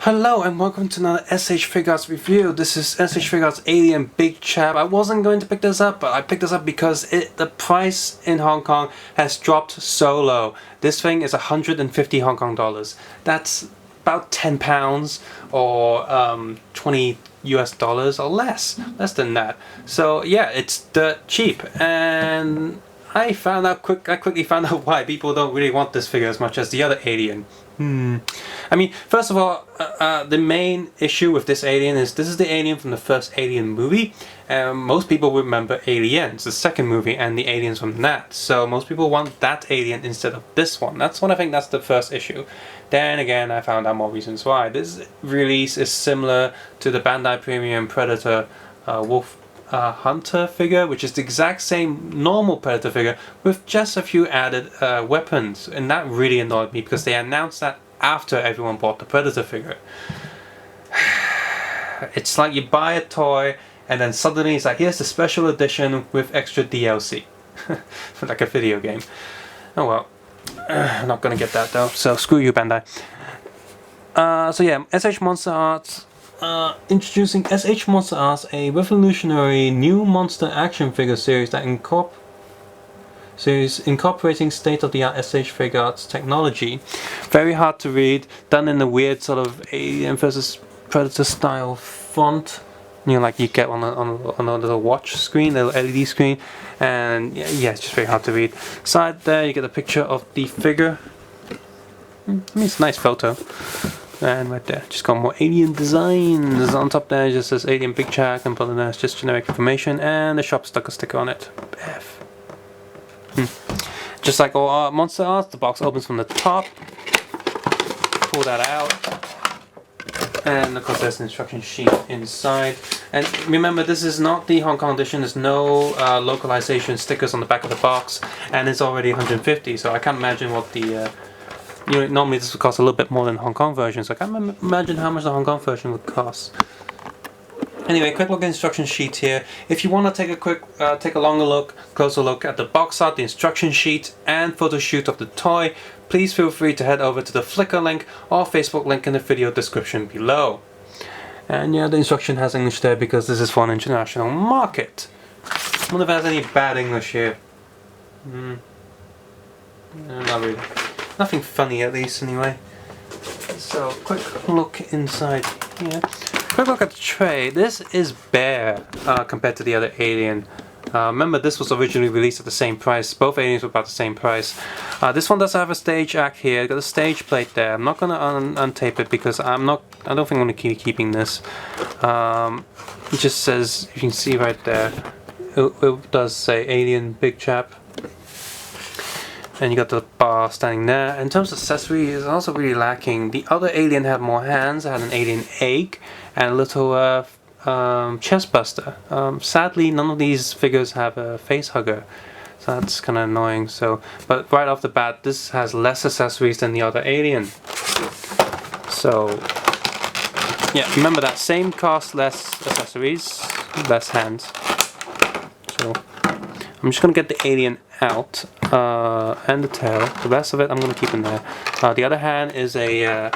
Hello and welcome to another SH Figuarts review. This is SH Figuarts Alien Big Chap. I wasn't going to pick this up, but I picked this up because the price in Hong Kong has dropped so low. This thing is 150 Hong Kong dollars. That's about 10 pounds or 20 US dollars or less than that. So yeah, it's dirt cheap, and I quickly found out why people don't really want this figure as much as the other Alien. I mean, first of all, the main issue with this Alien is this is the Alien from the first Alien movie. Most people remember Aliens, the second movie, and the aliens from that. So most people want that Alien instead of this one. That's what I think that's the first issue. Then again, I found out more reasons why. This release is similar to the Bandai Premium Predator Wolf Hunter figure, which is the exact same normal Predator figure with just a few added weapons, and that really annoyed me because they announced that after everyone bought the Predator figure. It's like you buy a toy and then suddenly it's like, here's the special edition with extra DLC. Like a video game. Oh well, I'm not gonna get that though, so screw you, Bandai. So yeah, SH Monster Arts introducing SH Monster Arts, a revolutionary new monster action figure series that incorporating state-of-the-art SH Figuarts technology. Very hard to read, done in a weird sort of Alien vs Predator style font. You know, like you get on a little watch screen, a little LED screen, and yeah, it's just very hard to read. Side there, you get a picture of the figure. I mean, it's a nice photo. And right there, just got more Alien designs. On top there, it just says Alien Big Chap, and below there it's just generic information, and the shop stuck a sticker on it. F. Just like all Monster Arts, the box opens from the top. Pull that out, and of course there's an instruction sheet inside. And remember, this is not the Hong Kong edition. There's no localization stickers on the back of the box, and it's already 150. So I can't imagine what the normally this would cost a little bit more than the Hong Kong version, so I can't imagine how much the Hong Kong version would cost. Anyway, quick look at the instruction sheet here. If you want to take a closer look at the box art, the instruction sheet, and photo shoot of the toy, please feel free to head over to the Flickr link or Facebook link in the video description below. And yeah, the instruction has English there because this is for an international market. I wonder if it has any bad English here. Not really. Nothing funny, at least, anyway. So, quick look inside here. Quick look at the tray. This is bare compared to the other Alien. Remember, this was originally released at the same price. Both Aliens were about the same price. This one does have a stage act here. It's got a stage plate there. I'm not gonna untape it because I don't think I'm gonna keep keeping this. It just says, you can see right there, it does say Alien Big Chap. And you got the bar standing there. In terms of accessories, it's also really lacking. The other Alien had more hands. It had an alien egg and a little chest buster. Sadly, none of these figures have a face hugger, so that's kind of annoying. So, but right off the bat, this has less accessories than the other Alien. So, yeah, remember that same cost, less accessories, less hands. So, I'm just gonna get the Alien out and the tail. The rest of it I'm gonna keep in there. The other hand is the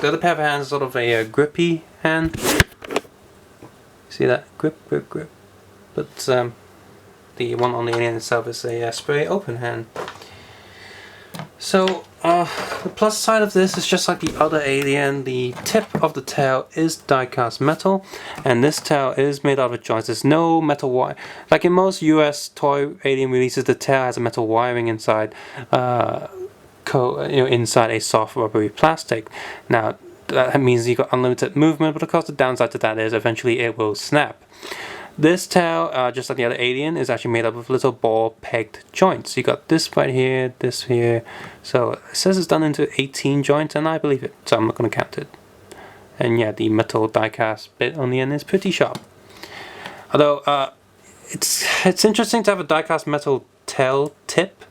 other pair of hands is sort of a grippy hand. See that? Grip. But the one on the Alien itself is a spray open hand. So the plus side of this is just like the other Alien, the tip of the tail is die-cast metal, and this tail is made out of joints. There's no metal wire. Like in most US toy Alien releases, the tail has a metal wiring inside, inside a soft rubbery plastic. Now that means you got unlimited movement, but of course the downside to that is eventually it will snap. This tail, just like the other Alien, is actually made up of little ball-pegged joints. You got this right here, this here. So it says it's done into 18 joints, and I believe it, so I'm not going to count it. And yeah, the metal die-cast bit on the end is pretty sharp. Although it's interesting to have a die-cast metal tail tip,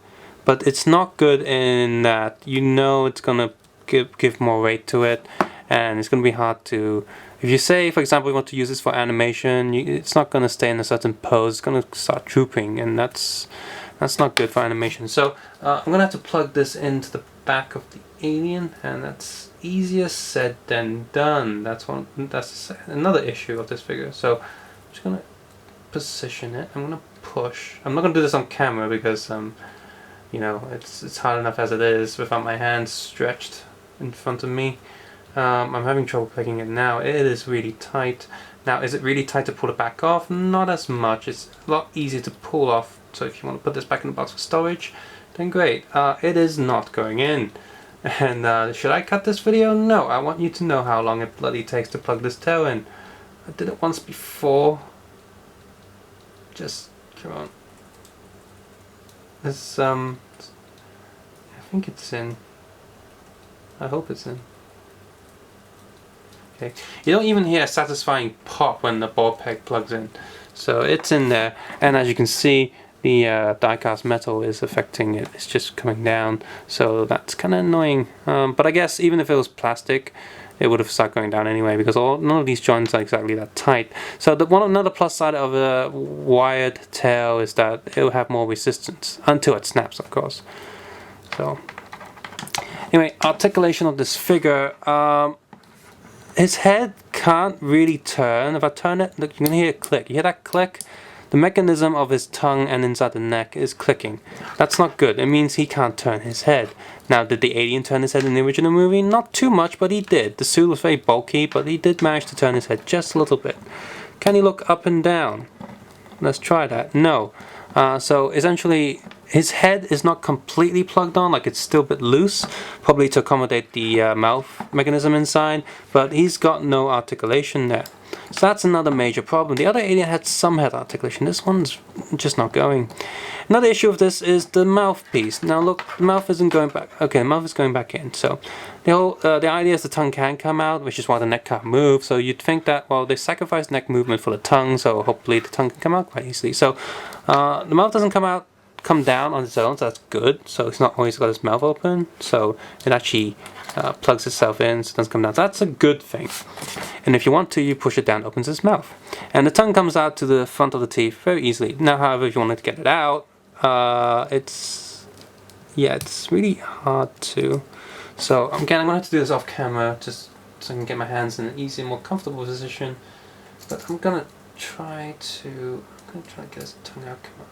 but it's not good in that it's going to give more weight to it, and it's going to be hard to. If you say, for example, you want to use this for animation, it's not going to stay in a certain pose. It's going to start drooping, and that's not good for animation. So I'm going to have to plug this into the back of the alien, and that's easier said than done. That's another issue of this figure. So I'm just gonna position it. I'm gonna push. I'm not gonna do this on camera because you know, it's hard enough as it is without my hands stretched in front of me. I'm having trouble picking it now. It is really tight. Now, is it really tight to pull it back off? Not as much. It's a lot easier to pull off. So if you want to put this back in the box for storage, then great. It is not going in. And should I cut this video? No. I want you to know how long it bloody takes to plug this tail in. I did it once before. Just, come on. This, I think it's in. I hope it's in. Okay. You don't even hear a satisfying pop when the ball peg plugs in. So it's in there, and as you can see, the die-cast metal is affecting it. It's just coming down, so that's kind of annoying. But I guess even if it was plastic, it would have started going down anyway, because none of these joints are exactly that tight. So another plus side of a wired tail is that it will have more resistance, until it snaps, of course. So anyway, articulation of this figure. His head can't really turn. If I turn it, look, you can hear it click. You hear that click? The mechanism of his tongue and inside the neck is clicking. That's not good. It means he can't turn his head. Now, did the alien turn his head in the original movie? Not too much, but he did. The suit was very bulky, but he did manage to turn his head just a little bit. Can he look up and down? Let's try that. No. So essentially, his head is not completely plugged on, like it's still a bit loose, probably to accommodate the mouth mechanism inside, but he's got no articulation there. So that's another major problem. The other alien had some head articulation. This one's just not going. Another issue of this is the mouthpiece. Now look, the mouth isn't going back. Okay, the mouth is going back in. So the idea is the tongue can come out, which is why the neck can't move. So you'd think that, well, they sacrificed neck movement for the tongue, so hopefully the tongue can come out quite easily. So the mouth doesn't come down on its own, so that's good. So it's not always got its mouth open, so it actually plugs itself in, so it doesn't come down. So that's a good thing. And if you want to, you push it down, it opens its mouth. And the tongue comes out to the front of the teeth very easily. Now, however, if you wanted to get it out, it's really hard to. So again, I'm going to have to do this off camera, just so I can get my hands in an easier, more comfortable position. But I'm going to try to get his tongue out. Come on.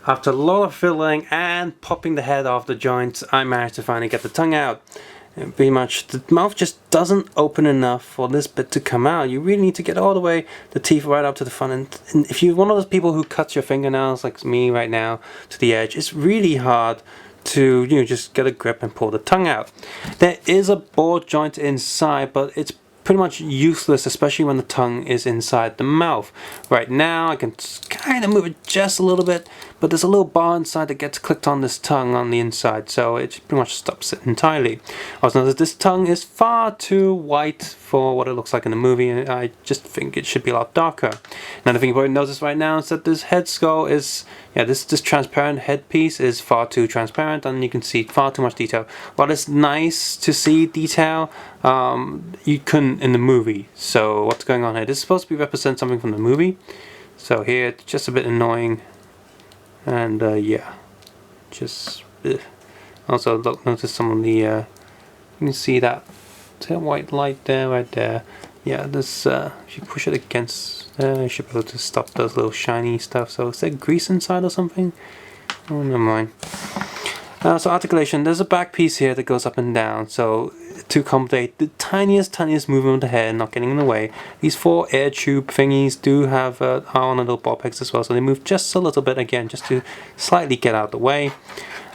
After a lot of fiddling and popping the head off the joints, I managed to finally get the tongue out. And pretty much the mouth just doesn't open enough for this bit to come out. You really need to get all the way, the teeth right up to the front. And if you're one of those people who cuts your fingernails like me right now to the edge, it's really hard to just get a grip and pull the tongue out. There is a board joint inside, but it's pretty much useless, especially when the tongue is inside the mouth. Right now I can kind of move it just a little bit, but there's a little bar inside that gets clicked on this tongue on the inside, so it pretty much stops it entirely. Also notice this tongue is far too white for what it looks like in the movie, and I just think it should be a lot darker. Another thing you probably notice right now is that this head skull is, this transparent headpiece is far too transparent, and you can see far too much detail. While it's nice to see detail, you couldn't in the movie. So what's going on here? This is supposed to represent something from the movie. So here it's just a bit annoying, and just also notice some of the you can see that white light there, right there. Yeah, this if you push it against there, you should be able to stop those little shiny stuff. So is there grease inside or something? Oh, never mind. So articulation, there's a back piece here that goes up and down, so to accommodate the tiniest movement of the head, not getting in the way. These 4 air tube thingies do have are on the little ball pegs as well, so they move just a little bit again, just to slightly get out of the way.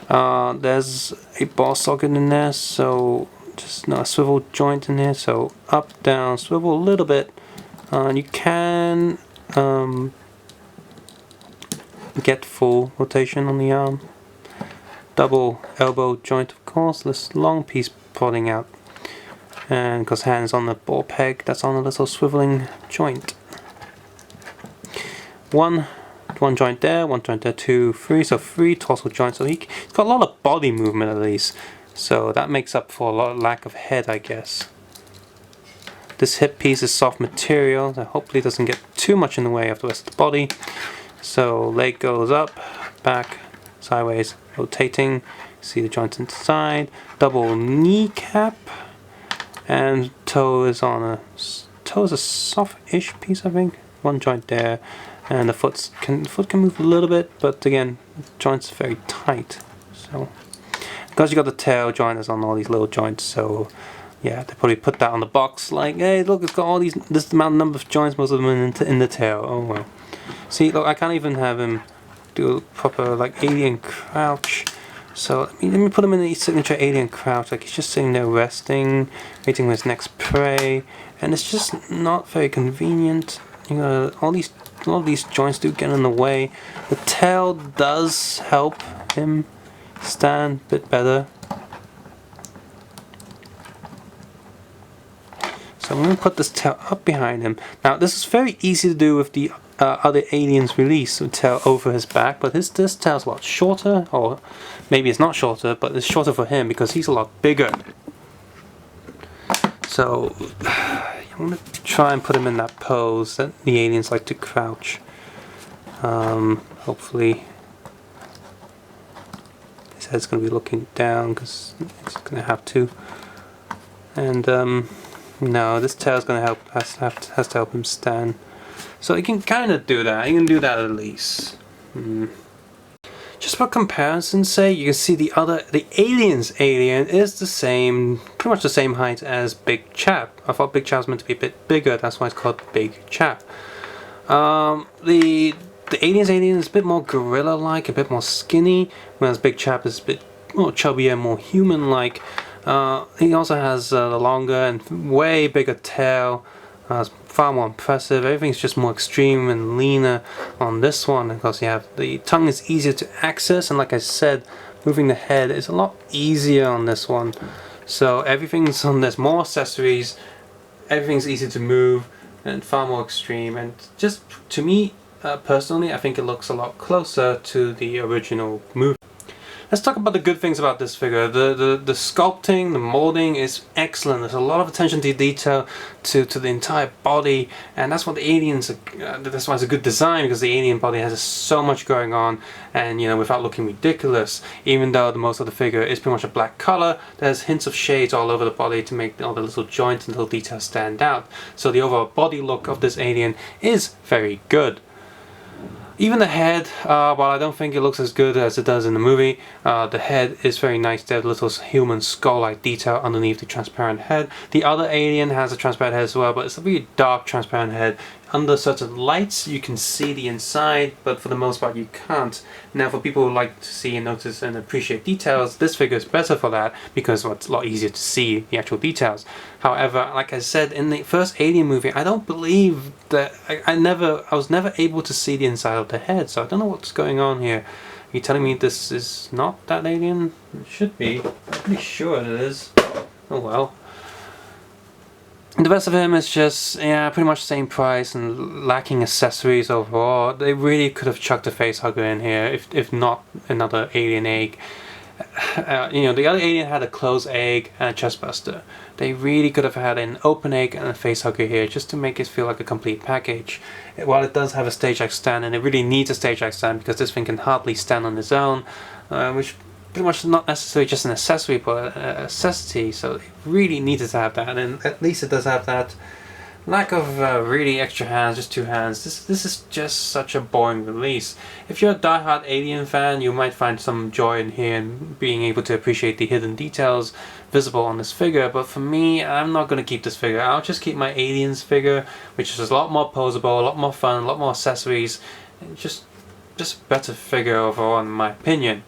There's a ball socket in there, so just a swivel joint in here, so up, down, swivel a little bit. And you can get full rotation on the arm. Double elbow joint, of course, this long piece prodding out, and because hands on the ball peg, that's on a little swiveling joint. One joint there, 2, 3, so 3 torso joints. So he's got a lot of body movement at least, so that makes up for a lot of lack of head, I guess. This hip piece is soft material that hopefully doesn't get too much in the way of the rest of the body. So leg goes up, back, sideways, rotating, See the joints inside, double kneecap, and toe is on a soft-ish piece, I think. One joint there, and the foot can move a little bit, but again, the joint's very tight. So because you got the tail joint is on all these little joints, so yeah, they probably put that on the box like, hey, look, it's got all this number of joints, most of them in the tail. Oh well. See, look, I can't even have him do a proper like alien crouch. So let me put him in the signature alien crouch. Like he's just sitting there resting, waiting for his next prey, and it's just not very convenient. You know, all of these joints do get in the way. The tail does help him stand a bit better. So I'm going to put this tail up behind him. Now this is very easy to do with the other alien's release, with tail over his back, but this tail's a lot shorter, or maybe it's not shorter, but it's shorter for him because he's a lot bigger. So I'm going to try and put him in that pose that the aliens like to crouch. Hopefully his head's going to be looking down because it's going to have to. And no, this tail's going to help. Has to help him stand. So you can kind of do that. You can do that at least. Just for comparison's sake, you can see the alien's alien is the same, pretty much the same height as Big Chap. I thought Big Chap was meant to be a bit bigger. That's why it's called Big Chap. The alien's alien is a bit more gorilla-like, a bit more skinny, whereas Big Chap is a bit more chubbier, more human-like. He also has a longer and way bigger tail. It's far more impressive. Everything's just more extreme and leaner on this one because you have the tongue is easier to access, and like I said, moving the head is a lot easier on this one. So everything's on, there's more accessories, everything's easy to move and far more extreme, and just to me personally, I think it looks a lot closer to the original movie. Let's talk about the good things about this figure. The sculpting, the molding is excellent. There's a lot of attention to detail to the entire body, and that's what the aliens. That's why it's a good design, because the alien body has so much going on, and you know, without looking ridiculous. Even though most of the figure is pretty much a black color, there's hints of shades all over the body to make all the little joints and little details stand out. So the overall body look of this alien is very good. Even the head, while I don't think it looks as good as it does in the movie, the head is very nice. There's a little human skull-like detail underneath the transparent head. The other alien has a transparent head as well, but it's a really dark transparent head. Under certain lights you can see the inside, but for the most part you can't. Now for people who like to see and notice and appreciate details, this figure is better for that, because it's a lot easier to see the actual details. However, like I said, in the first Alien movie, I don't believe that I was never able to see the inside of the head, so I don't know what's going on here. Are you telling me this is not that alien? It should be. I'm pretty sure it is. Oh well. The rest of him is just, yeah, pretty much the same price and lacking accessories overall. They really could have chucked a face hugger in here, if not another alien egg. You know, the other alien had a closed egg and a chest buster. They really could have had an open egg and a face hugger here, just to make it feel like a complete package. While it does have a stage X stand, and it really needs a stage X stand because this thing can hardly stand on its own, which pretty much not necessarily just an accessory, but a necessity. So it really needed to have that, and at least it does have that. Lack of really extra hands, just two hands. This is just such a boring release. If you're a die-hard Alien fan, you might find some joy in here and being able to appreciate the hidden details visible on this figure. But for me, I'm not going to keep this figure. I'll just keep my Aliens figure, which is a lot more posable, a lot more fun, a lot more accessories, and just a better figure overall, in my opinion.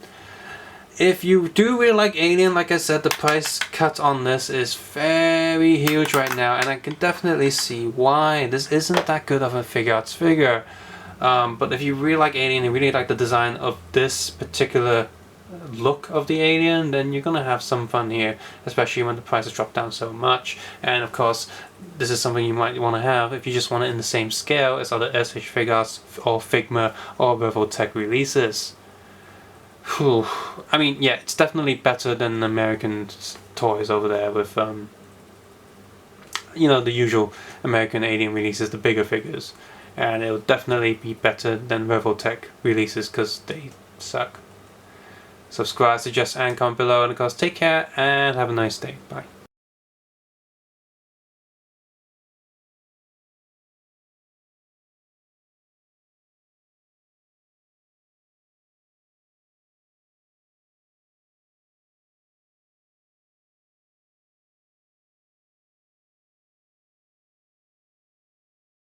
If you do really like Alien, like I said, the price cut on this is very huge right now, and I can definitely see why. This isn't that good of a figure arts figure. But if you really like Alien and really like the design of this particular look of the Alien, then you're gonna have some fun here, especially when the price has dropped down so much. And of course, this is something you might want to have if you just want it in the same scale as other SH Figuarts or Figma or Revoltech releases. Whew. I mean, yeah, it's definitely better than American toys over there with, you know, the usual American Alien releases, the bigger figures. And it'll definitely be better than Revoltech releases because they suck. subscribe, suggest, and comment below. And of course, take care and have a nice day. Bye.